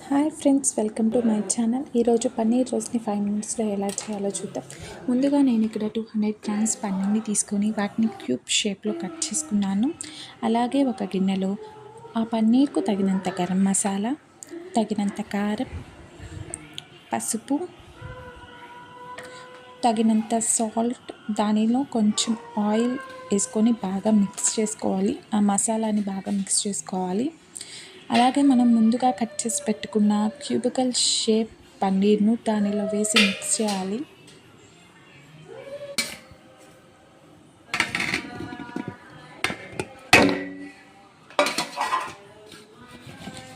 Hi friends, welcome to my channel. ఈరోజు పన్నీర్ రోస్ట్ని 5 మినిట్స్లో ఎలా చేయాలో చూద్దాం. ముందుగా నేను ఇక్కడ 200 గ్రామ్స్ పన్నీర్ని తీసుకొని వాటిని క్యూబ్ షేప్లో కట్ చేసుకున్నాను. అలాగే ఒక గిన్నెలో ఆ పన్నీర్కు తగినంత గరం మసాలా, తగినంత కారం, పసుపు, తగినంత సాల్ట్, దానిలో కొంచెం ఆయిల్ వేసుకొని బాగా మిక్స్ చేసుకోవాలి. ఆ మసాలాని బాగా మిక్స్ చేసుకోవాలి. అలాగే మనం ముందుగా కట్ చేసి పెట్టుకున్న క్యూబికల్ షేప్ పన్నీర్ను దానిలో వేసి మిక్స్ చేయాలి.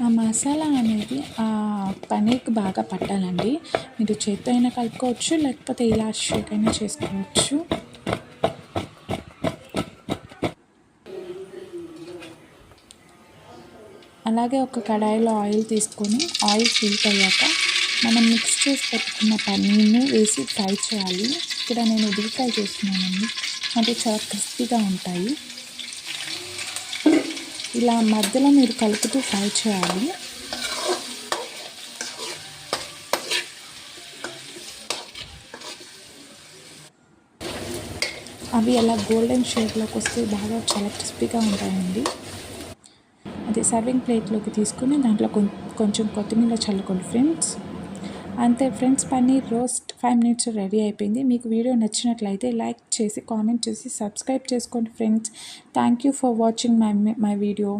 ఆ మసాలా అనేది ఆ పన్నీర్కి బాగా పట్టాలండి. మీరు చేత్తో అయినా కలుపుకోవచ్చు, లేకపోతే ఇలా షేక్ అయినా చేసుకోవచ్చు. అలాగే ఒక కడాయిలో ఆయిల్ తీసుకొని ఆయిల్ హీట్ అయ్యాక మనం మిక్స్ చేసి పెట్టుకున్న పన్నీర్ను వేసి ఫ్రై చేయాలి. ఇక్కడ నేను డీప్ ఫ్రై చేస్తున్నానండి, అంటే చాలా క్రిస్పీగా ఉంటాయి. ఇలా మధ్యలో మీరు కలుపుతూ ఫ్రై చేయాలి. అవి అలా గోల్డెన్ షేడ్లోకి వస్తే బాగా చాలా క్రిస్పీగా ఉంటాయండి. అది సర్వింగ్ ప్లేట్లోకి తీసుకుని దాంట్లో కొంచెం కొత్తిమీర చల్లుకోండి ఫ్రెండ్స్. అంతే friends, paneer roast 5 minutes ready అయిపోయింది. మీకు వీడియో నచ్చినట్లయితే లైక్ చేసి, కామెంట్ చేసి, సబ్స్క్రైబ్ చేసుకోండి friends. Thank you for watching my video.